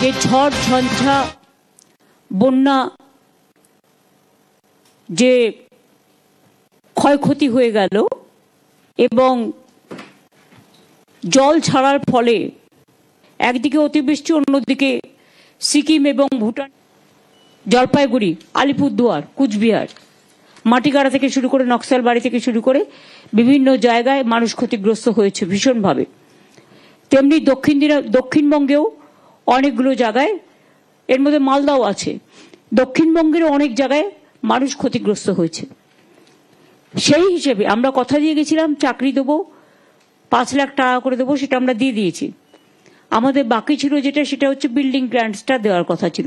যে ঝড় ঝঞ্ঝা বন্যা যে ক্ষয়ক্ষতি হয়ে গেল এবং জল ছাড়ার ফলে একদিকে অতিবৃষ্টি, অন্যদিকে সিকিম এবং ভুটান, জলপাইগুড়ি, আলিপুরদুয়ার, কুচবিহার, মাটিগাড়া থেকে শুরু করে নকশালবাড়ি থেকে শুরু করে বিভিন্ন জায়গায় মানুষ ক্ষতিগ্রস্ত হয়েছে ভীষণভাবে। তেমনি দক্ষিণবঙ্গেও অনেকগুলো জায়গায়, এর মধ্যে মালদাও আছে, দক্ষিণবঙ্গের অনেক জায়গায় মানুষ ক্ষতিগ্রস্ত হয়েছে। সেই হিসেবে আমরা কথা দিয়ে গেছিলাম চাকরি দেবো, 5 লাখ টাকা করে দেবো, সেটা আমরা দিয়ে দিয়েছি। আমাদের বাকি ছিল যেটা, সেটা হচ্ছে বিল্ডিং গ্র্যান্টসটা দেওয়ার কথা ছিল।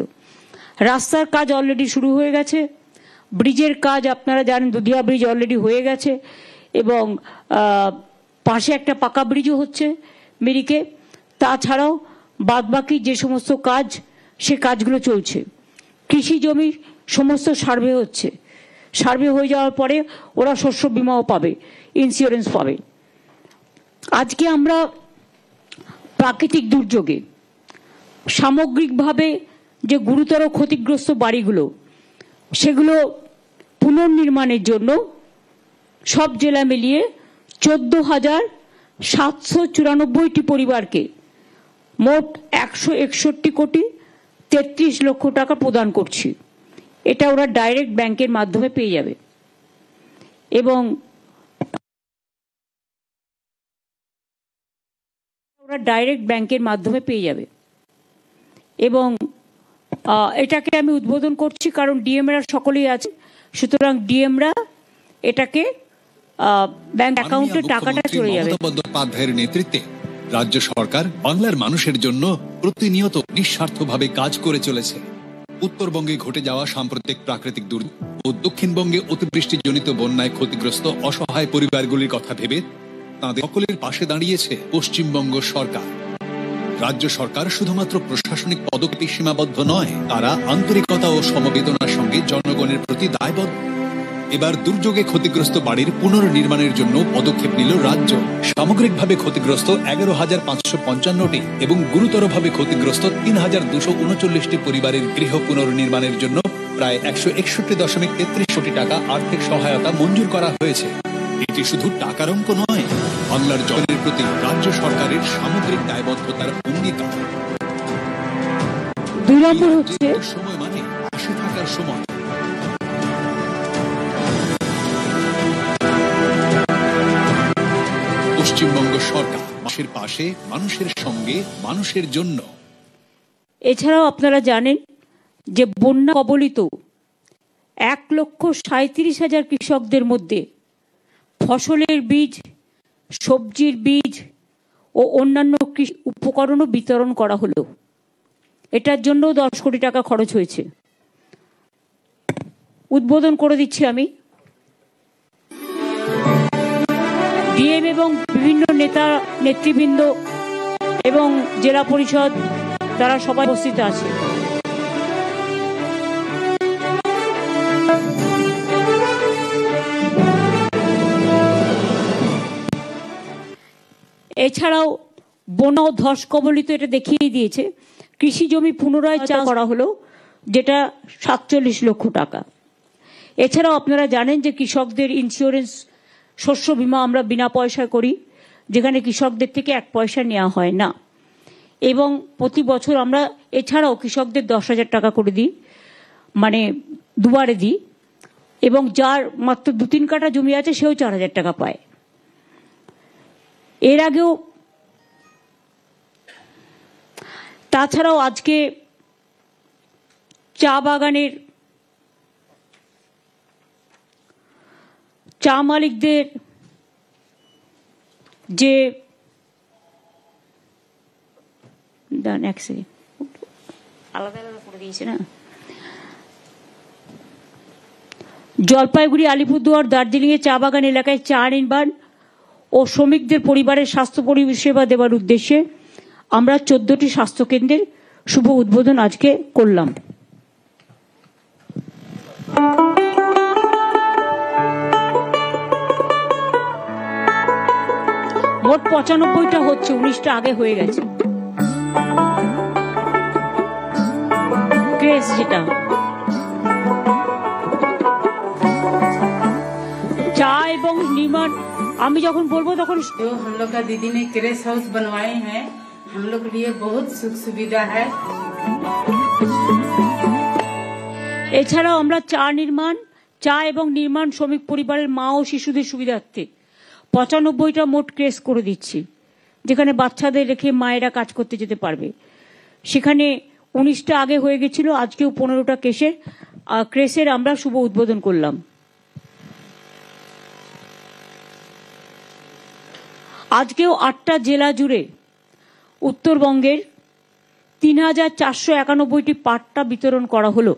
রাস্তার কাজ অলরেডি শুরু হয়ে গেছে, ব্রিজের কাজ আপনারা জানেন, দুধিয়া ব্রিজ অলরেডি হয়ে গেছে এবং পাশে একটা পাকা ব্রিজও হচ্ছে মিরিকে। তাছাড়াও বাদবাকি যে সমস্ত কাজ, সে কাজগুলো চলছে। কৃষি জমি সমস্ত সার্ভে হচ্ছে, সার্ভে হয়ে যাওয়ার পরে ওরা শস্য বিমাও পাবে, ইন্স্যুরেন্স পাবে। আজকে আমরা প্রাকৃতিক দুর্যোগে সামগ্রিকভাবে যে গুরুতর ক্ষতিগ্রস্ত বাড়িগুলো, সেগুলো পুনর্নির্মাণের জন্য সব জেলা মিলিয়ে 14,794টি পরিবারকে মোট 161,33,00,000 টাকা প্রদান করছি। এটা ওরা ডাইরেক্ট ব্যাংকের মাধ্যমে পেয়ে যাবে এবং এটাকে আমি উদ্বোধন করছি কারণ ডিএমরা সকলেই আছে, সুতরাং ডিএমরা এটাকে ব্যাংক অ্যাকাউন্টে টাকাটা চলে যাবে। মমতা বন্দ্যোপাধ্যায়ের নেতৃত্বে রাজ্য সরকার বাংলার মানুষের জন্য প্রতিনিয়ত নিঃস্বার্থভাবে কাজ করে চলেছে। উত্তরবঙ্গে ঘটে যাওয়া সাম্প্রতিক প্রাকৃতিক দুর্যোগ ও দক্ষিণবঙ্গে অতিবৃষ্টিজনিত বন্যায় ক্ষতিগ্রস্ত অসহায় পরিবারগুলির কথা ভেবে তাদের সকলের পাশে দাঁড়িয়েছে পশ্চিমবঙ্গ সরকার। রাজ্য সরকার শুধুমাত্র প্রশাসনিক পদক্ষেপে সীমাবদ্ধ নয়, তারা আন্তরিকতা ও সমবেদনার সঙ্গে জনগণের প্রতি দায়বদ্ধ। এবার দুর্যোগে ক্ষতিগ্রস্ত বাড়ির পুনর্নির্মাণের জন্য পদক্ষেপ নিল রাজ্য। সামগ্রিকভাবে ক্ষতিগ্রস্ত 11,555টি এবং গুরুতরভাবে ক্ষতিগ্রস্ত 3,239টি পরিবারের গৃহ পুনর্নির্মাণের জন্য প্রায় 161.33 কোটি টাকা আর্থিক সহায়তা মঞ্জুর করা হয়েছে। এটি শুধু টাকার অঙ্ক নয়, বাংলার জনের প্রতি রাজ্য সরকারের সামগ্রিক দায়বদ্ধতার অঙ্গীকার। 2 নম্বর হচ্ছে সময় মানে পাশে থাকার সময়। পশ্চিমবঙ্গ সরকার মানুষের পাশে, মানুষের সঙ্গে, মানুষের জন্য। এছাড়াও আপনারা জানেন যে বন্যা কবলিত 1,37,000 কৃষকদের মধ্যে ফসলের বীজ, সবজির বীজ ও অন্যান্য কৃষি উপকরণও বিতরণ করা হলো। এটার জন্য 10 কোটি টাকা খরচ হয়েছে। উদ্বোধন করে দিচ্ছি আমি। ডিএম এবং বিভিন্ন নেতা নেতৃবৃন্দ এবং জেলা পরিষদ তারা সবাই উপস্থিত আছে। এছাড়াও বন্যা ও ধস কবলিত এটা দেখিয়ে দিয়েছে। কৃষি জমি পুনরায় চাষ করা হলো, যেটা 47 লক্ষ টাকা। এছাড়াও আপনারা জানেন যে কৃষকদের ইন্স্যুরেন্স, শস্য বীমা আমরা বিনা পয়সায় করি, যেখানে কৃষকদের থেকে 1 পয়সা নেওয়া হয় না। এবং প্রতি বছর আমরা এছাড়াও কৃষকদের 10,000 টাকা করে দিই, মানে দুবারে দিই। এবং যার মাত্র 2-3 কাঠা জমি আছে সেও 4,000 টাকা পায়। এর আগেও তাছাড়াও আজকে চা বাগানের চা মালিকদের যে আলাদা আলাদা করে দিয়েছে না, জলপাইগুড়ি, আলিপুরদুয়ার, দার্জিলিংয়ে চা বাগান এলাকায় চা নির্মাণ ও শ্রমিকদের পরিবারের স্বাস্থ্য পরিষেবা দেওয়ার উদ্দেশ্যে আমরা 14টি স্বাস্থ্যকেন্দ্রের শুভ উদ্বোধন আজকে করলাম। মোট 95টা হচ্ছে, 19টা আগে হয়ে গেছে। ক্রেস যেটা, চা এবং নির্মাণ, আমি যখন বলবো তখন जो हम लोग का दीदी ने क्रेस हाउस बनवाए हैं, हम लोग के लिए बहुत सुख सुविधा है। এছাড়াও আমরা চা এবং নির্মাণ শ্রমিক পরিবারের মা ও শিশুদের সুবিধার্থে 95টা মোট ক্রেস করে দিচ্ছি, যেখানে বাচ্চাদের রেখে মায়েরা কাজ করতে যেতে পারবে। সেখানে 19টা আগে হয়ে গেছিল, আজকেও 15টা ক্রেসের আমরা শুভ উদ্বোধন করলাম। আজকেও 8টা জেলা জুড়ে উত্তরবঙ্গের 3491টি পাট্টা বিতরণ করা হলো।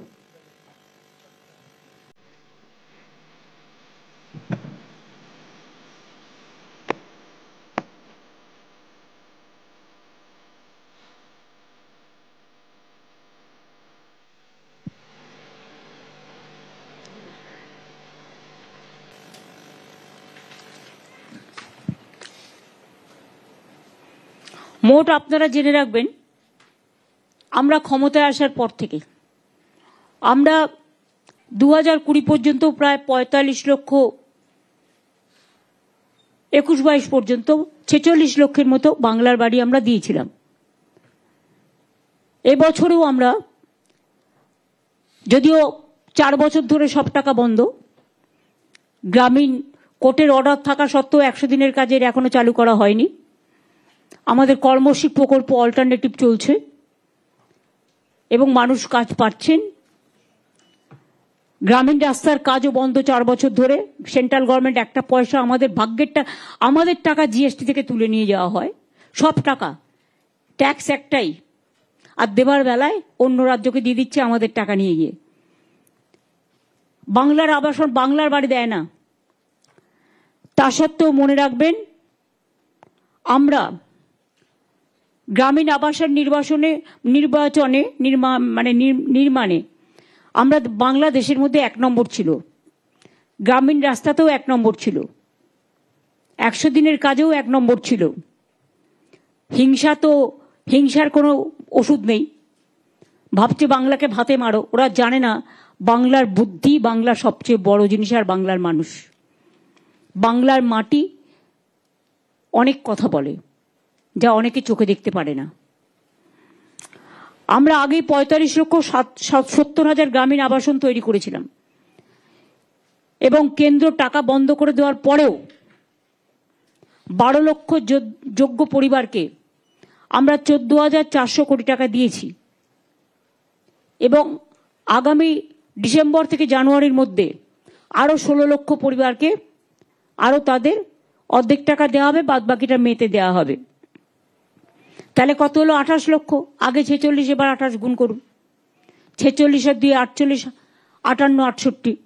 মোট আপনারা জেনে রাখবেন, আমরা ক্ষমতায় আসার পর থেকে আমরা 2020 পর্যন্ত প্রায় 45 লক্ষ, 21-22 পর্যন্ত 46 লক্ষের মতো বাংলার বাড়ি আমরা দিয়েছিলাম। এবছরেও আমরা, যদিও 4 বছর ধরে সব টাকা বন্ধ, গ্রামীণ কোর্টের অর্ডার থাকা সত্ত্বেও 100 দিনের কাজের এখনো চালু করা হয়নি। আমাদের কর্মশীল প্রকল্প অল্টারনেটিভ চলছে এবং মানুষ কাজ পাচ্ছেন। গ্রামীণ রাস্তার কাজও বন্ধ 4 বছর ধরে। সেন্ট্রাল গভর্নমেন্ট একটা পয়সা, আমাদের টাকা জিএসটি থেকে তুলে নিয়ে যাওয়া হয়, সব টাকা, ট্যাক্স একটাই, আর দেবার বেলায় অন্য রাজ্যকে দিয়ে দিচ্ছে আমাদের টাকা নিয়ে গিয়ে। বাংলার আবাসন, বাংলার বাড়ি দেয় না। তা সত্ত্বেও মনে রাখবেন, আমরা গ্রামীণ আবাসন নির্মাণে আমরা বাংলাদেশের মধ্যে 1 নম্বর ছিল। গ্রামীণ রাস্তাতেও 1 নম্বর ছিল, 100 দিনের কাজেও 1 নম্বর ছিল। হিংসার কোনো ওষুধ নেই। ভাবছে বাংলাকে ভাতে মারো, ওরা জানে না বাংলার বুদ্ধি, বাংলার সবচেয়ে বড় জিনিস, আর বাংলার মানুষ, বাংলার মাটি অনেক কথা বলে, যা অনেকে চোখে দেখতে পারে না। আমরা আগে 45,70,000 গ্রামীণ আবাসন তৈরি করেছিলাম এবং কেন্দ্র টাকা বন্ধ করে দেওয়ার পরেও 12 লক্ষ যোগ্য পরিবারকে আমরা 14,400 কোটি টাকা দিয়েছি এবং আগামী ডিসেম্বর থেকে জানুয়ারির মধ্যে আরো 16 লক্ষ পরিবারকে আরো তাদের অর্ধেক টাকা দেওয়া হবে, বাদ বাকিটা মেতে দেওয়া হবে। তাহলে কত হলো? 28 লক্ষ। আগে 46, এবার 28 গুণ করুন। 46 আর 2 48, 58, 68।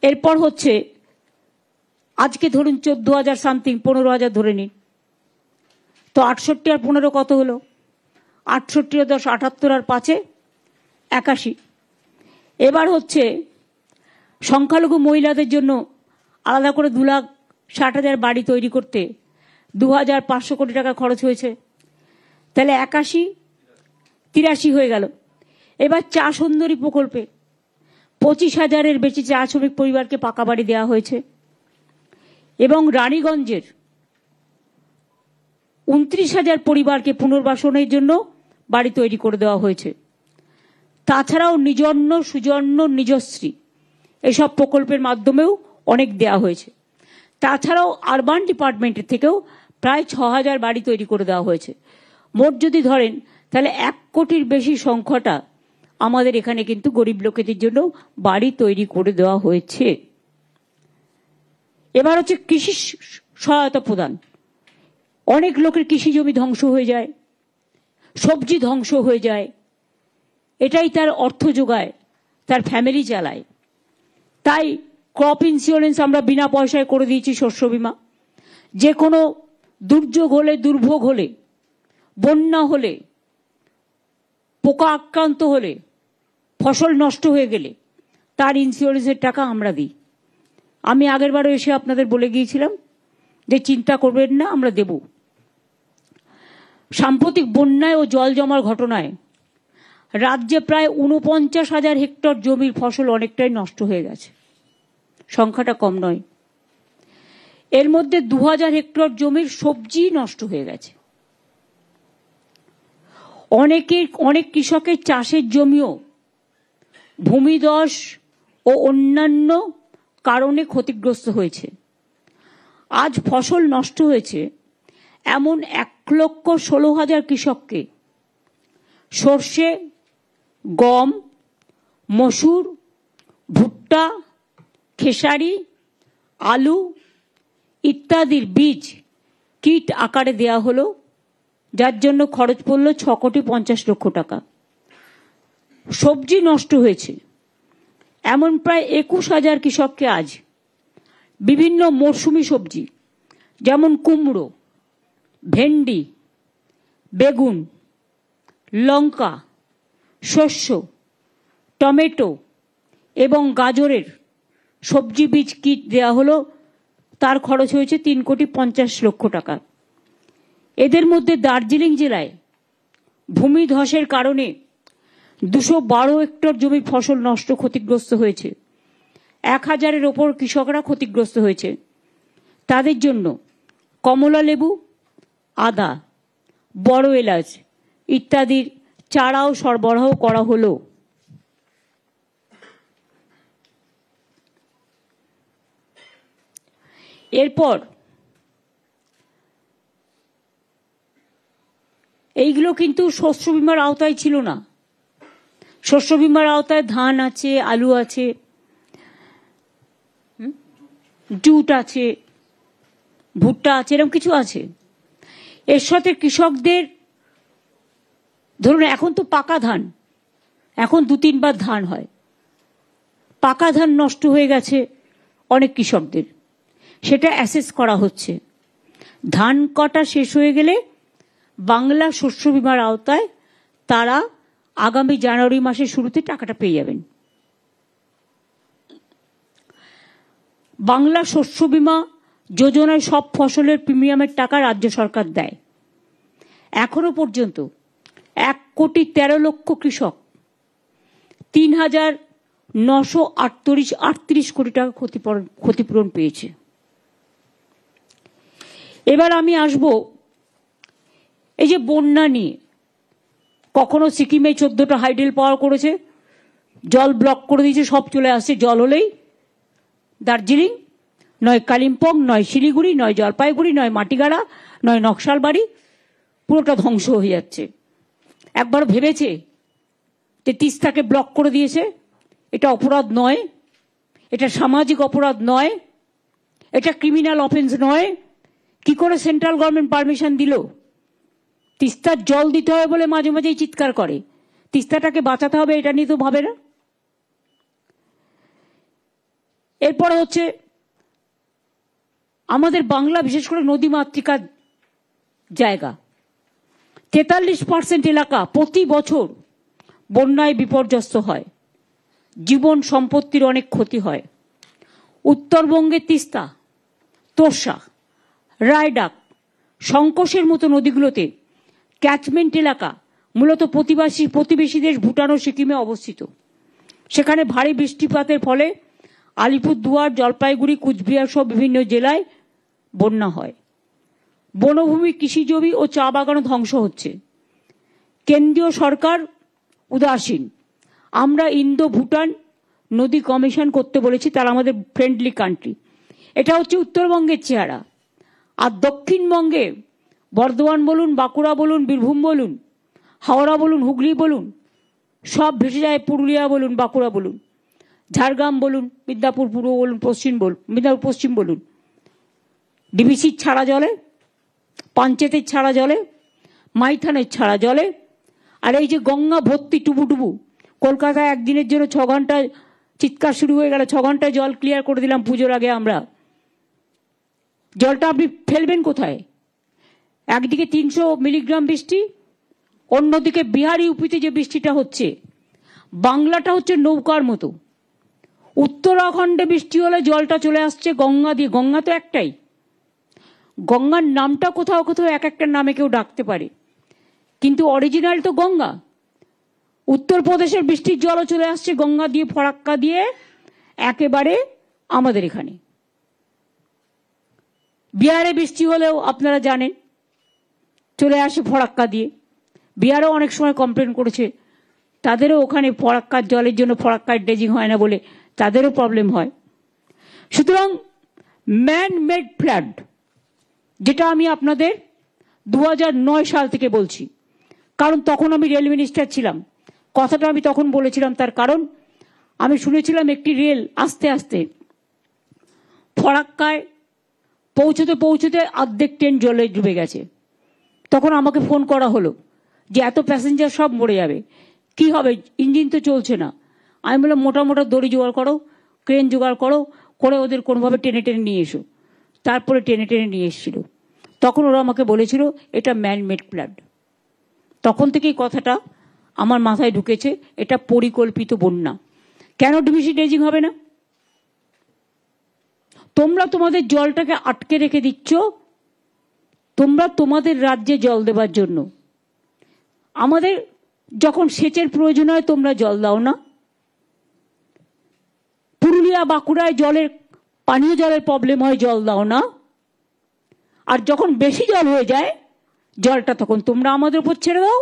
এরপর হচ্ছে আজকে ধরুন 14,000 সামথিং, 15,000 ধরে নিন, তো 68 আর 15 কত হলো? 68 আর 10 78 আর 5 81। এবার হচ্ছে সংখ্যালঘু মহিলাদের জন্য আলাদা করে 2,60,000 বাড়ি তৈরি করতে 2,500 কোটি টাকা খরচ হয়েছে। তাহলে 81, 83 হয়ে গেল। এবার চা সুন্দরী প্রকল্পে 25,000-এর বেশি চা শ্রমিক পরিবারকে পাকা বাড়ি দেওয়া হয়েছে এবং রানীগঞ্জের 29,000 পরিবারকে পুনর্বাসনের জন্য বাড়ি তৈরি করে দেওয়া হয়েছে। তাছাড়াও নিজন্য, সুজন্য, নিজশ্রী এসব প্রকল্পের মাধ্যমেও অনেক দেওয়া হয়েছে। তাছাড়াও আরবান ডিপার্টমেন্টের থেকেও প্রায় 6,000 বাড়ি তৈরি করে দেওয়া হয়েছে। মোট যদি ধরেন তাহলে 1 কোটির বেশি সংখ্যাটা আমাদের এখানে কিন্তু গরিব লোকেদের জন্য বাড়ি তৈরি করে দেওয়া হয়েছে। এবার হচ্ছে কৃষি সহায়তা প্রদান। অনেক লোকের কৃষি জমি ধ্বংস হয়ে যায়, সবজি ধ্বংস হয়ে যায়, এটাই তার অর্থ যোগায়, তার ফ্যামিলি চালায়। তাই ক্রপ ইন্স্যুরেন্স আমরা বিনা পয়সায় করে দিয়েছি, শস্য বীমা। যে কোনো দুর্যোগ হলে, দুর্ভোগ হলে, বন্যা হলে, পোকা আক্রান্ত হলে, ফসল নষ্ট হয়ে গেলে তার ইন্স্যুরেন্সের টাকা আমরা দিই। আমি আগেরবারও এসে আপনাদের বলে গিয়েছিলাম যে চিন্তা করবেন না, আমরা দেব। সাম্প্রতিক বন্যায় ও জল জমার ঘটনায় রাজ্যে প্রায় ৪৯,০০০ হেক্টর জমির ফসল অনেকটাই নষ্ট হয়ে গেছে। সংখ্যাটা কম নয়। এর মধ্যে ২,০০০ হেক্টর জমির সবজি নষ্ট হয়ে গেছে। অনেক কৃষকের চাষের জমিও ভূমিধস ও অন্যান্য কারণে ক্ষতিগ্রস্ত হয়েছে। আজ ফসল নষ্ট হয়েছে এমন ১,১৬,০০০ কৃষককে সর্ষে, গম, মসুর, ভুট্টা, খেসারি, আলু ইত্যাদির বীজ কিট আকারে দেয়া হলো, যার জন্য খরচ পড়ল ৬,৫০,০০,০০০ টাকা। সবজি নষ্ট হয়েছে এমন প্রায় ২১,০০০ কৃষককে আজ বিভিন্ন মরশুমি সবজি যেমন কুমড়ো, ভেন্ডি, বেগুন, লঙ্কা, শস্য, টমেটো এবং গাজরের সবজি বীজ কিট দেওয়া হলো, তার খরচ হয়েছে ৩,৫০,০০,০০০ টাকা। এদের মধ্যে দার্জিলিং জেলায় ভূমিধসের কারণে ২১২ হেক্টর জমি ফসল নষ্ট ক্ষতিগ্রস্ত হয়েছে। ১,০০০-এর ওপর কৃষকরা ক্ষতিগ্রস্ত হয়েছে। তাদের জন্য কমলা লেবু, আদা, বড় এলাচ ইত্যাদির চারাও সরবরাহ করা হলো। এরপর এইগুলো কিন্তু শস্য বীমার আওতায় ছিল না। শস্য বীমার আওতায় ধান আছে, আলু আছে, জুট আছে, ভুট্টা আছে, এরকম কিছু আছে। এর সাথে কৃষকদের ধরুন এখন তো পাকা ধান, এখন ২-৩ বার ধান হয়, পাকা ধান নষ্ট হয়ে গেছে অনেক কৃষকদের, সেটা অ্যাসেস করা হচ্ছে। ধান কাটা শেষ হয়ে গেলে বাংলা শস্য বীমার আওতায় তারা আগামী জানুয়ারি মাসের শুরুতে টাকাটা পেয়ে যাবেন। বাংলা শস্য বীমা যোজনায় সব ফসলের প্রিমিয়ামের টাকা রাজ্য সরকার দেয়। এখনো পর্যন্ত ১,১৩,০০,০০০ কৃষক ৩,৯৩৮ কোটি টাকা ক্ষতিপূরণ পেয়েছে। এবার আমি আসব এই যে বন্যা নিয়ে। কখনো সিকিমে ১৪টা হাইডেল পাওয়ার করেছে, জল ব্লক করে দিয়েছে, সব চলে আসছে জল হলেই দার্জিলিং, নয় কালিম্পং, নয় শিলিগুড়ি, নয় জলপাইগুড়ি, নয় মাটিগাড়া, নয় নকশালবাড়ি, পুরোটা ধ্বংস হয়ে যাচ্ছে। একবার ভেবেছে যে তিস্তাকে ব্লক করে দিয়েছে? এটা অপরাধ নয়, এটা সামাজিক অপরাধ নয়, এটা ক্রিমিনাল অফেন্স নয়। কি করে সেন্ট্রাল গভর্নমেন্ট পারমিশন দিল? তিস্তার জল দিতে হবে বলে মাঝে মাঝেই চিৎকার করে, তিস্তাটাকে বাঁচাতে হবে এটা নিয়ে তো ভাবে না। এরপরে হচ্ছে আমাদের বাংলা, বিশেষ করে নদীমাতৃকার জায়গা, 43% এলাকা প্রতি বছর বন্যায় বিপর্যস্ত হয়, জীবন সম্পত্তির অনেক ক্ষতি হয়। উত্তরবঙ্গের তিস্তা, তোর্ষা, রায়ডাক, সংকোষের মতো নদীগুলোতে ক্যাচমেন্ট এলাকা মূলত প্রতিবেশী দেশ ভুটান ও সিকিমে অবস্থিত। সেখানে ভারী বৃষ্টিপাতের ফলে আলিপুরদুয়ার, জলপাইগুড়ি, কুচবিহার সহ বিভিন্ন জেলায় বন্যা হয়। বনভূমি, কৃষিজমি ও চা বাগানও ধ্বংস হচ্ছে। কেন্দ্রীয় সরকার উদাসীন। আমরা ইন্দো ভুটান নদী কমিশন করতে বলেছি, তারা আমাদের ফ্রেন্ডলি কান্ট্রি। এটা হচ্ছে উত্তরবঙ্গের চেহারা। আর দক্ষিণবঙ্গে বর্ধমান বলুন, বাঁকুড়া বলুন, বীরভূম বলুন, হাওড়া বলুন, হুগলি বলুন, সব ভেসে যায়। পুরুলিয়া বলুন, বাঁকুড়া বলুন, ঝাড়গ্রাম বলুন, মিদনাপুর পূর্ব বলুন, মিদনাপুর পশ্চিম বলুন, ডিবিসির ছাড়া জলে, পাঞ্চেতের ছাড়া জলে, মাইথানের ছাড়া জলে। আর এই যে গঙ্গা ভর্তি টুবুটুবু, কলকাতায় একদিনের জন্য 6 ঘন্টায় চিৎকার শুরু হয়ে গেল, 6 ঘন্টায় জল ক্লিয়ার করে দিলাম পুজোর আগে আমরা। জলটা আপনি ফেলবেন কোথায়? একদিকে 300 মিলিগ্রাম বৃষ্টি, অন্যদিকে বিহার ইউপিতে যে বৃষ্টিটা হচ্ছে, বাংলাটা হচ্ছে নৌকার মতো। উত্তরাখণ্ডে বৃষ্টি হলে জলটা চলে আসছে গঙ্গা দিয়ে। গঙ্গা তো একটাই, গঙ্গার নামটা কোথাও কোথাও এক একটা নামে কেউ ডাকতে পারে, কিন্তু অরিজিনাল তো গঙ্গা। উত্তরপ্রদেশের বৃষ্টির জলও চলে আসছে গঙ্গা দিয়ে, ফরাক্কা দিয়ে একেবারে আমাদের এখানে। বিহারে বৃষ্টি হলেও আপনারা জানেন চলে আসে ফরাক্কা দিয়ে। বিহারেও অনেক সময় কমপ্লেন করেছে, তাদেরও ওখানে ফরাক্কার জলের জন্য ফরাক্কার ড্রেজিং হয় না বলে তাদেরও প্রবলেম হয়। সুতরাং ম্যান মেড ফ্লাড, যেটা আমি আপনাদের 2009 সাল থেকে বলছি, কারণ তখন আমি রেল মিনিস্টার ছিলাম। কথাটা আমি তখন বলেছিলাম, তার কারণ আমি শুনেছিলাম একটি রেল আস্তে আস্তে ফরাক্কায় পৌঁছতে পৌঁছতে অর্ধেক ট্রেন জলে ডুবে গেছে। তখন আমাকে ফোন করা হলো যে এত প্যাসেঞ্জার সব মরে যাবে, কি হবে, ইঞ্জিন তো চলছে না। আমি বললাম মোটা মোটা দড়ি জোগাড় করো, ক্রেন জোগাড় করো, করে ওদের কোনোভাবে টেনে টেনে নিয়ে এসো। তারপরে টেনে টেনে নিয়ে এসেছিল। তখন ওরা আমাকে বলেছিল এটা ম্যান মেড ফ্লাড। তখন থেকেই কথাটা আমার মাথায় ঢুকেছে, এটা পরিকল্পিত বন্যা। কেন ডিবিসি ড্রেজিং হবে না? তোমরা তোমাদের জলটাকে আটকে রেখে দিচ্ছ, তোমরা তোমাদের রাজ্যে জল দেবার জন্য। আমাদের যখন সেচের প্রয়োজন হয় তোমরা জল দাও না। পুরুলিয়া বাঁকুড়ায় পানীয় জলের প্রবলেম হয়, জল দাও না। আর যখন বেশি জল হয়ে যায় জলটা তখন তোমরা আমাদের উপর ছেড়ে দাও,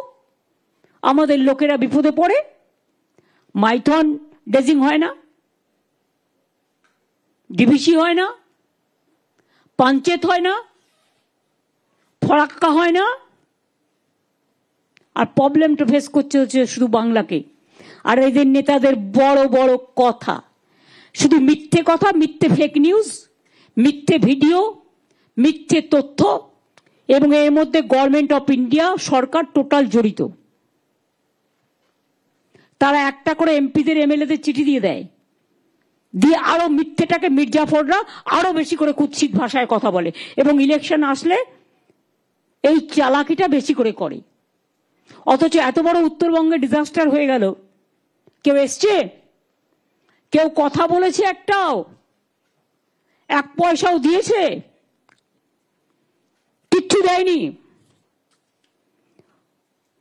আমাদের লোকেরা বিপদে পড়ে। মাইথন ড্রেজিং হয় না, ডিবিসি হয় না, পাঞ্চেত হয় না, ফরাক্কা হয় না। আর প্রবলেমটা ফেস করতে হচ্ছে শুধু বাংলাকে। আর এদের নেতাদের বড় বড় কথা, শুধু মিথ্যে কথা, মিথ্যে ফেক নিউজ, মিথ্যে ভিডিও, মিথ্যে তথ্য, এবং এর মধ্যে government of India, Sarkar total জড়িত। তারা একটা করে এমপিদের এমএলএদের চিঠি দিয়ে দেয়, দিয়ে আরো মিথ্যেটাকে মির্জাফররা আরো বেশি করে কুৎসিত ভাষায় কথা বলে, এবং ইলেকশন আসলে এই চালাকিটা বেশি করে করে। অথচ এত বড় উত্তরবঙ্গে ডিজাস্টার হয়ে গেল, কেউ এসছে, কেউ কথা বলেছে, একটাও এক পয়সাও দিয়েছে? কিচ্ছু দেয়নি।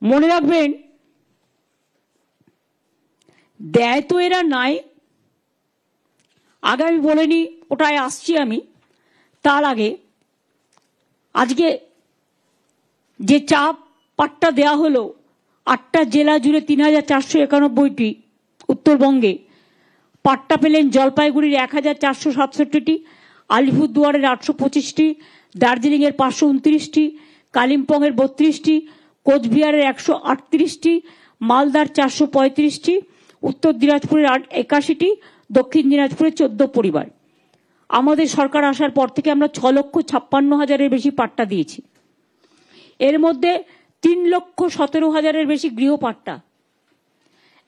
মনে রাখবেন, দেয় তো এরা নাই। আগে আমি বলিনি, ওটায় আসছি আমি। তার আগে আজকে যে চা পাট্টা দেয়া হলো 8টা জেলা জুড়ে 3491টি, উত্তরবঙ্গে পাট্টা পেলেন জলপাইগুড়ির 1467টি, আলিপুরদুয়ারের 825টি, দার্জিলিংয়ের 529টি, কালিম্পংয়ের 32টি, কোচবিহারের 138টি, মালদার 435টি, উত্তর দিনাজপুরের 81টি, দক্ষিণ দিনাজপুরের 14 পরিবার। আমাদের সরকার আসার পর থেকে আমরা 6,56,000-এর বেশি পাট্টা দিয়েছি। এর মধ্যে 3,17,000-এর বেশি গৃহ পাট্টা,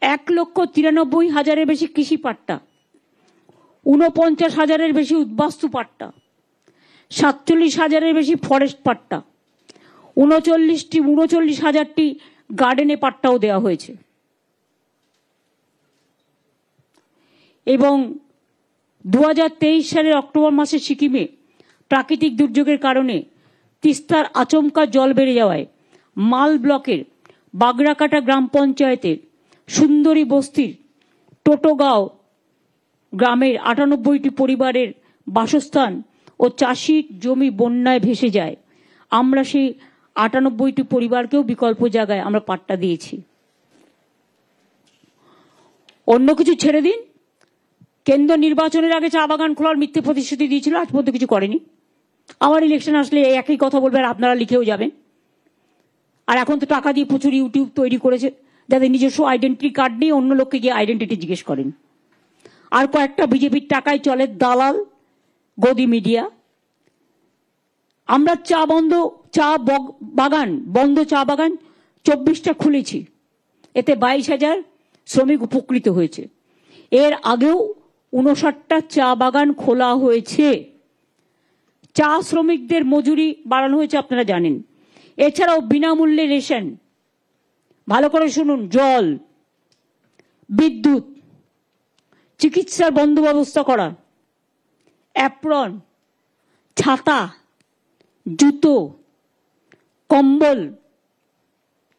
1,93,000-এর বেশি কৃষি পাট্টা, 49,000-এর বেশি উদ্বাস্তু পাট্টা, 47,000-এর বেশি ফরেস্ট পাট্টা, 39,000-টি গার্ডেনে পাট্টাও দেওয়া হয়েছে। এবং 2023 সালের অক্টোবর মাসে সিকিমে প্রাকৃতিক দুর্যোগের কারণে তিস্তার আচমকা জল বেড়ে যাওয়ায় মাল ব্লকের বাগড়াকাটা গ্রাম পঞ্চায়েতের সুন্দরী বস্তির টোটোগাঁও গ্রামের 98টি পরিবারের বাসস্থান ও চাষির জমি বন্যায় ভেসে যায়। আমরা সেই 98টি পরিবারকেও বিকল্প জায়গায় আমরা পাট্টা দিয়েছি। অন্য কিছু ছেড়ে দিন, কেন্দ্র নির্বাচনের আগে চা বাগান খোলার মিথ্যে প্রতিশ্রুতি দিয়েছিল, আজ পর্যন্ত কিছু করেনি। আবার ইলেকশন আসলে একই কথা বলবে, আর আপনারা লিখেও যাবেন। আর এখন তো টাকা দিয়ে প্রচুর ইউটিউব তৈরি করেছে, যাদের নিজস্ব আইডেন্টিটি কার্ড নেই, অন্য লোককে গিয়ে আইডেন্টিটি জিজ্ঞেস করেন। আর কয়েকটা বিজেপির টাকায় চলে দালাল গদি মিডিয়া। আমরা চা বাগান 24টা খুলেছি, এতে 22,000 শ্রমিক উপকৃত হয়েছে। এর আগেও 59টা চা বাগান খোলা হয়েছে। চা শ্রমিকদের মজুরি বাড়ানো হয়েছে, আপনারা জানেন। এছাড়াও বিনামূল্যে রেশন, ভালো করে শুনুন, জল, বিদ্যুৎ, চিকিৎসার বন্দোবস্ত করা, অ্যাপ্রন, ছাতা, জুতো, কম্বল,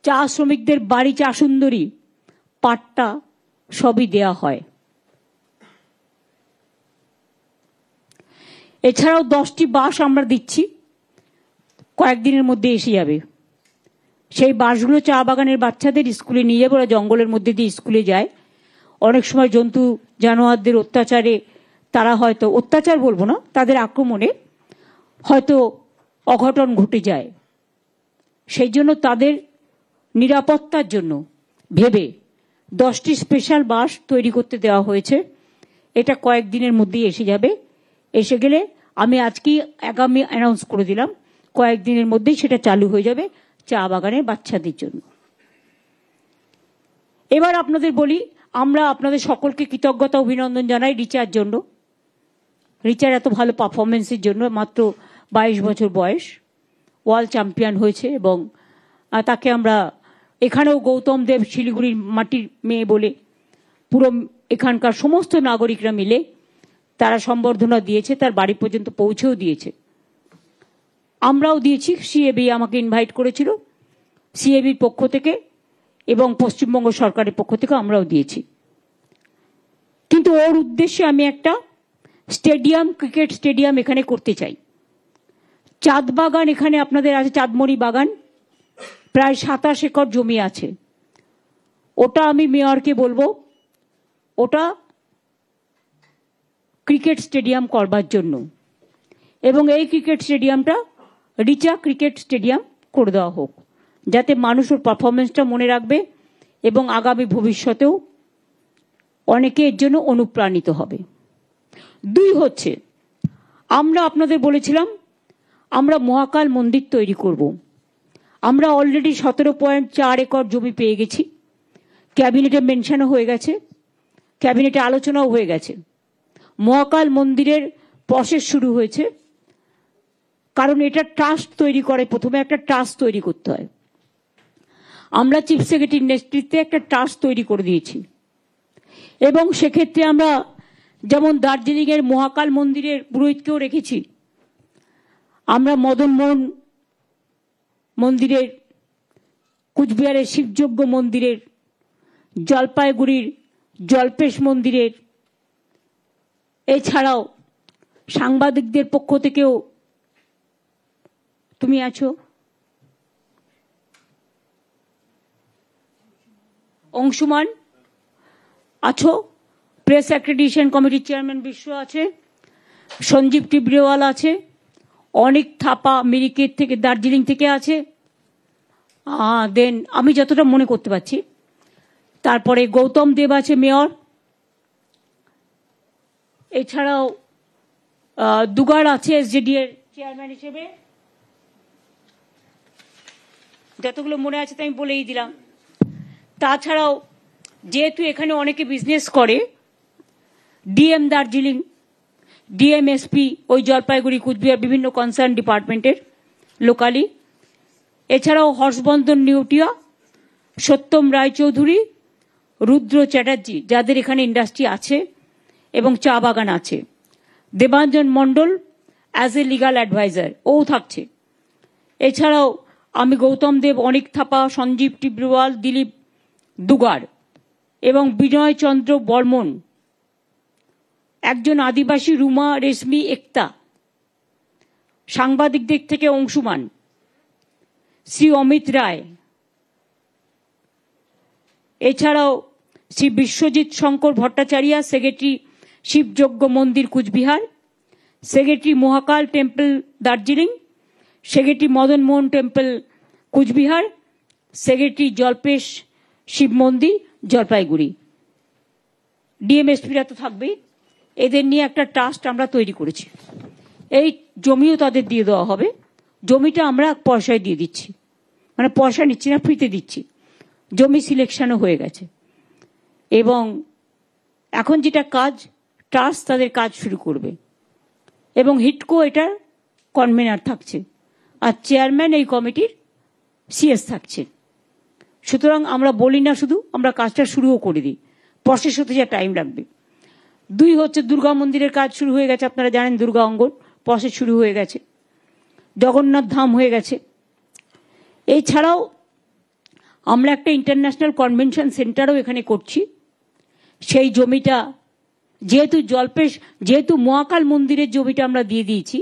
চা শ্রমিকদের বাড়ি চা সুন্দরী, পাট্টা সবই দেয়া হয়। এছাড়াও 10টি বাস আমরা দিচ্ছি, কয়েকদিনের মধ্যে এসে যাবে। সেই বাসগুলো চা বাগানের বাচ্চাদের স্কুলে নিয়ে যাবে, ওরা জঙ্গলের মধ্যে দিয়ে স্কুলে যায়। অনেক সময় জন্তু জানোয়ারদের অত্যাচারে তারা হয়তো, অত্যাচার বলবো না, তাদের আক্রমণে হয়তো অঘটন ঘটে যায়। সেই জন্য তাদের নিরাপত্তার জন্য ভেবে 10টি স্পেশাল বাস তৈরি করতে দেওয়া হয়েছে। এটা কয়েকদিনের মধ্যেই এসে যাবে। এসে গেলে আমি আজকেই আগামী অ্যানাউন্স করে দিলাম, কয়েকদিনের মধ্যেই সেটা চালু হয়ে যাবে চা বাগানের বাচ্চাদের জন্য। এবার আপনাদের বলি, আমরা আপনাদের সকলকে কৃতজ্ঞতা অভিনন্দন জানাই রিচার জন্য। রিচার এত ভালো পারফরমেন্সের জন্য। মাত্র 22 বছর বয়স, ওয়ার্ল্ড চ্যাম্পিয়ন হয়েছে এবং তাকে আমরা এখানেও গৌতম দেব শিলিগুড়ির মাটির মেয়ে বলে পুরো এখানকার সমস্ত নাগরিকরা মিলে তারা সম্বর্ধনা দিয়েছে, তার বাড়ি পর্যন্ত পৌঁছেও দিয়েছে। আমরাও দিয়েছি, সিএবি আমাকে ইনভাইট করেছিল, সিএবির পক্ষ থেকে এবং পশ্চিমবঙ্গ সরকারের পক্ষ থেকে আমরাও দিয়েছি। কিন্তু ওর উদ্দেশ্যে আমি একটা স্টেডিয়াম, ক্রিকেট স্টেডিয়াম এখানে করতে চাই। চাঁদ বাগান এখানে আপনাদের আছে, চাঁদমণি বাগান, প্রায় 27 একর জমি আছে। ওটা আমি মেয়রকে বলবো ওটা ক্রিকেট স্টেডিয়াম করবার জন্য, এবং এই ক্রিকেট স্টেডিয়ামটা রিচা ক্রিকেট স্টেডিয়াম করে দেওয়া হোক, যাতে মানুষ ওর পারফরমেন্সটা মনে রাখবে এবং আগামী ভবিষ্যতেও অনেকে এর জন্য অনুপ্রাণিত হবে। 2 হচ্ছে, আমরা আপনাদের বলেছিলাম আমরা মহাকাল মন্দির তৈরি করব। আমরা অলরেডি 17.4 একর জমি পেয়ে গেছি, ক্যাবিনেটে মেনশনও হয়ে গেছে, ক্যাবিনেটে আলোচনাও হয়ে গেছে। মহাকাল মন্দিরের প্রসেস শুরু হয়েছে, কারণ এটা ট্রাস্ট তৈরি করে, প্রথমে একটা ট্রাস্ট তৈরি করতে হয়। আমরা চিফ সেক্রেটারির নেতৃত্বে একটা ট্রাস্ট তৈরি করে দিয়েছি এবং সেক্ষেত্রে আমরা যেমন দার্জিলিংয়ের মহাকাল মন্দিরের পুরোহিতকেও রেখেছি, আমরা মদন মোহন মন্দিরের, কুচবিহারের শিবযজ্ঞ মন্দিরের, জলপাইগুড়ির জল্পেশ মন্দিরের, এছাড়াও সাংবাদিকদের পক্ষ থেকেও তুমি আছো, অংশুমান আছো, প্রেস অ্যাক্রেডিটেশন কমিটির চেয়ারম্যান বিশ্ব আছে, সঞ্জীব টিবরেওয়াল আছে, অনেক থাপা মিরিকের থেকে, দার্জিলিং থেকে আছে, দেন আমি যতটা মনে করতে পারছি, তারপরে গৌতম দেব আছে মেয়র, এছাড়াও দুগার আছে এসজেডি এর চেয়ারম্যান হিসেবে। যতগুলো মনে আছে তাই আমি বলেই দিলাম। তাছাড়াও যেহেতু এখানে অনেকে বিজনেস করে, ডিএম দার্জিলিং, ডিএমএসপি ওই জলপাইগুড়ি কুচবিহার বিভিন্ন কনসার্ন ডিপার্টমেন্টের লোকালি, এছাড়াও হর্ষবর্ধন নিউটিয়া, সত্যম রায়চৌধুরী, রুদ্র চ্যাটার্জি, যাদের এখানে ইন্ডাস্ট্রি আছে এবং চা বাগান আছে, দেবাঞ্জন মণ্ডল অ্যাজ এ লিগাল অ্যাডভাইজার ও থাকছে। এছাড়াও আমি গৌতম দেব, অনিক থাপা, সঞ্জীব টিবরেওয়াল, দিলীপ দুগার এবং বিনয় চন্দ্র বর্মন, একজন আদিবাসী রুমা রেশমি একতা, সাংবাদিকদের থেকে অংশুমান, শ্রী অমিত রায়, এছাড়াও শ্রী বিশ্বজিৎ শঙ্কর ভট্টাচার্য, সেক্রেটারি শিবযজ্ঞ মন্দির কুচবিহার, সেক্রেটারি মহাকাল temple Darjeeling, secretary Madan Mohan temple Cooch Behar, secretary Jalpesh Shiva মন্দির জলপাইগুড়ি। ডিএমএসপিরা তো থাকবেই। এদের নিয়ে একটা ট্রাস্ট আমরা তৈরি করেছি। এই জমিও তাদের দিয়ে দেওয়া হবে। জমিটা আমরা পয়সায় দিয়ে দিচ্ছি, মানে পয়সা নিচ্ছি না, ফ্রিতে দিচ্ছি। জমি সিলেকশনও হয়ে গেছে এবং এখন যেটা কাজ, ট্রাস্ট তাদের কাজ শুরু করবে এবং হিটকো এটার কনভেনার থাকছে আর চেয়ারম্যান এই কমিটির সিএস থাকছে। সুতরাং আমরা বলি না শুধু, আমরা কাজটা শুরুও করে দিই, প্রসেস হতে যা টাইম লাগবে। 2 হচ্ছে দুর্গা মন্দিরের কাজ শুরু হয়ে গেছে, আপনারা জানেন দুর্গা অঙ্গন প্রসেস শুরু হয়ে গেছে, জগন্নাথ ধাম হয়ে গেছে। এছাড়াও আমরা একটা ইন্টারন্যাশনাল কনভেনশন সেন্টারও এখানে করছি। সেই জমিটা যেহেতু মহাকাল মন্দিরের জমিটা আমরা দিয়ে দিয়েছি,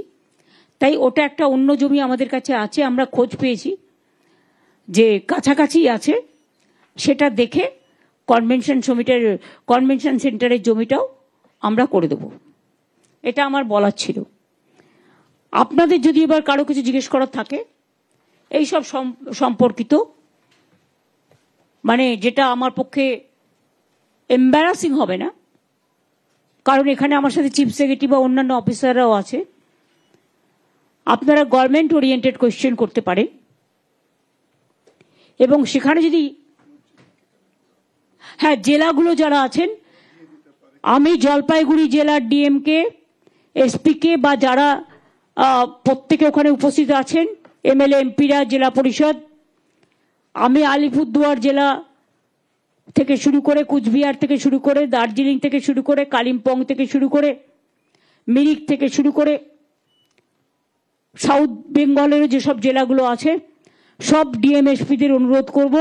তাই ওটা একটা অন্য জমি আমাদের কাছে আছে। আমরা খোঁজ পেয়েছি যে কাছাকাছি আছে, সেটা দেখে কনভেনশন সেন্টারের জমিটাও আমরা করে দেব। এটা আমার বলার ছিল। আপনাদের যদি এবার কারো কিছু জিজ্ঞেস করার থাকে এইসব সম্পর্কিত, মানে যেটা আমার পক্ষে এম্বারাসিং হবে না, কারণ এখানে আমার সাথে চিফ সেক্রেটারি বা অন্যান্য অফিসাররাও আছে, আপনারা গভর্নমেন্ট ওরিয়েন্টেড কোয়েশ্চেন করতে পারেন। এবং সেখানে যদি জেলাগুলো যারা আছেন, আমি জলপাইগুড়ি জেলার ডিএমকে, এসপিকে বা যারা প্রত্যেকে ওখানে উপস্থিত আছেন, এমএলএ এমপিরা, জেলা পরিষদ, আমি আলিপুরদুয়ার জেলা থেকে শুরু করে, কুচবিহার থেকে শুরু করে, দার্জিলিং থেকে শুরু করে, কালিম্পং থেকে শুরু করে, মিরিক থেকে শুরু করে, সাউথ বেঙ্গলের যেসব জেলাগুলো আছে সব ডিএমএসপিদের অনুরোধ করব,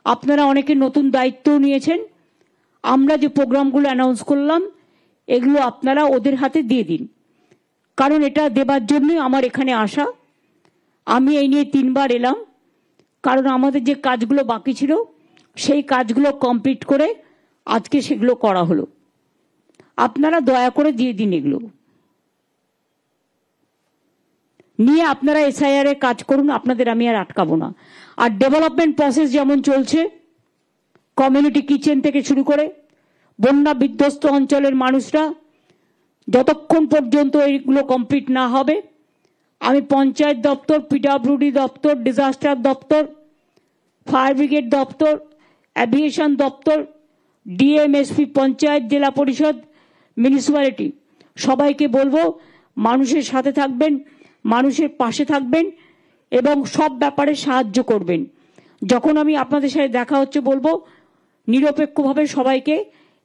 আপনারা অনেকে নতুন দায়িত্ব নিয়েছেন, আমরা যে প্রোগ্রামগুলো অ্যানাউন্স করলাম এগুলো আপনারা ওদের হাতে দিয়ে দিন। কারণ এটা দেবার জন্যই আমার এখানে আসা। আমি এই নিয়ে 3 বার এলাম, কারণ আমাদের যে কাজগুলো বাকি ছিল সেই কাজগুলো কমপ্লিট করে আজকে সেগুলো করা হলো। আপনারা দয়া করে দিয়ে দিন এগুলো নিয়ে, আপনারা এসআইআর এর কাজ করুন, আপনাদের আমি আর আটকাবো না। আর ডেভেলপমেন্ট প্রসেস যেমন চলছে, কমিউনিটি কিচেন থেকে শুরু করে বন্যা বিধ্বস্ত অঞ্চলের মানুষরা, যতক্ষণ পর্যন্ত এইগুলো কমপ্লিট না হবে, আমি পঞ্চায়েত দপ্তর, পিডব্লিউডি দপ্তর, ডিজাস্টার দপ্তর, ফায়ার ব্রিগেড দপ্তর, অ্যাভিয়েশন দপ্তর, ডিএমএসপি, পঞ্চায়েত, জেলা পরিষদ, মিউনিসিপ্যালিটি, সবাইকে বলবো মানুষের সাথে থাকবেন, মানুষের পাশে থাকবেন এবং সব ব্যাপারে সাহায্য করবেন। যখন আমি আপনাদের সাথে দেখা হচ্ছে বলবো নিরপেক্ষভাবে সবাইকে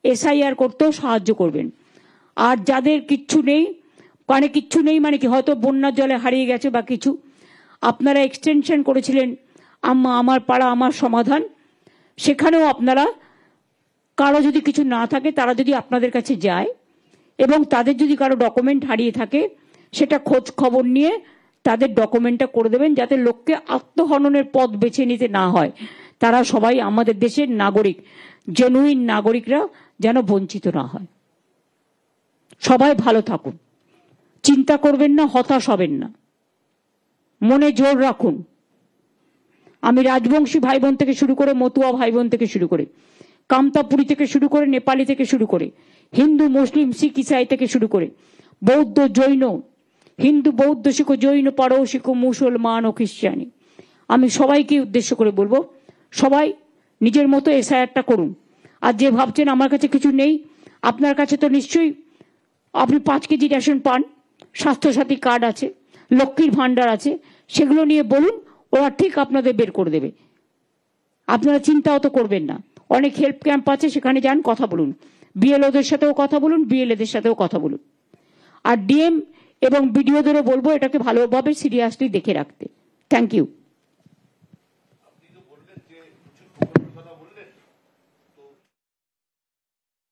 এসআইআর করতেও সাহায্য করবেন। আর যাদের কিচ্ছু নেই মানে কি হয়তো বন্যার জলে হারিয়ে গেছে বা কিছু, আপনারা এক্সটেনশন করেছিলেন আমার পাড়া আমার সমাধান, সেখানেও আপনারা কারো যদি কিছু না থাকে তারা যদি আপনাদের কাছে যায় এবং তাদের যদি কারো ডকুমেন্ট হারিয়ে থাকে সেটা খোঁজ খবর নিয়ে তাদের ডকুমেন্টটা করে দেবেন, যাতে লোককে আত্মহননের পথ বেছে নিতে না হয়। তারা সবাই আমাদের দেশের নাগরিক, জেনুইন নাগরিকরা যেন বঞ্চিত না হয়। সবাই ভালো থাকুন, চিন্তা করবেন না, হতাশ হবেন না, মনে জোর রাখুন। আমি রাজবংশী ভাই বোন থেকে শুরু করে, মতুয়া ভাই বোন থেকে শুরু করে, কামতাপুরী থেকে শুরু করে, নেপালি থেকে শুরু করে, হিন্দু মুসলিম শিখ ইসাই থেকে শুরু করে, বৌদ্ধ জৈন, হিন্দু বৌদ্ধ শিখ জৈন পারসিক মুসলমান ও খ্রিস্টানি, আমি সবাইকে উদ্দেশ্য করে বলবো সবাই নিজের মতো এসআইআরটা করুন। আর যে ভাবছেন আমার কাছে কিছু নেই, আপনার কাছে তো নিশ্চয়ই আপনি 5 কেজি রেশন পান, স্বাস্থ্যসাথী কার্ড আছে, লক্ষ্মীর ভান্ডার আছে, সেগুলো নিয়ে বলুন, ওরা ঠিক আপনাদের বের করে দেবে। আপনারা চিন্তাও তো করবেন না। অনেক হেল্প ক্যাম্প আছে, সেখানে যান, কথা বলুন, বিএলওদের সাথেও কথা বলুন, বিএলএদের সাথেও কথা বলুন। আর ডিএম এবং বিডিওদেরও বলবো এটাকে ভালোভাবে সিরিয়াসলি দেখে রাখতে। Thank you.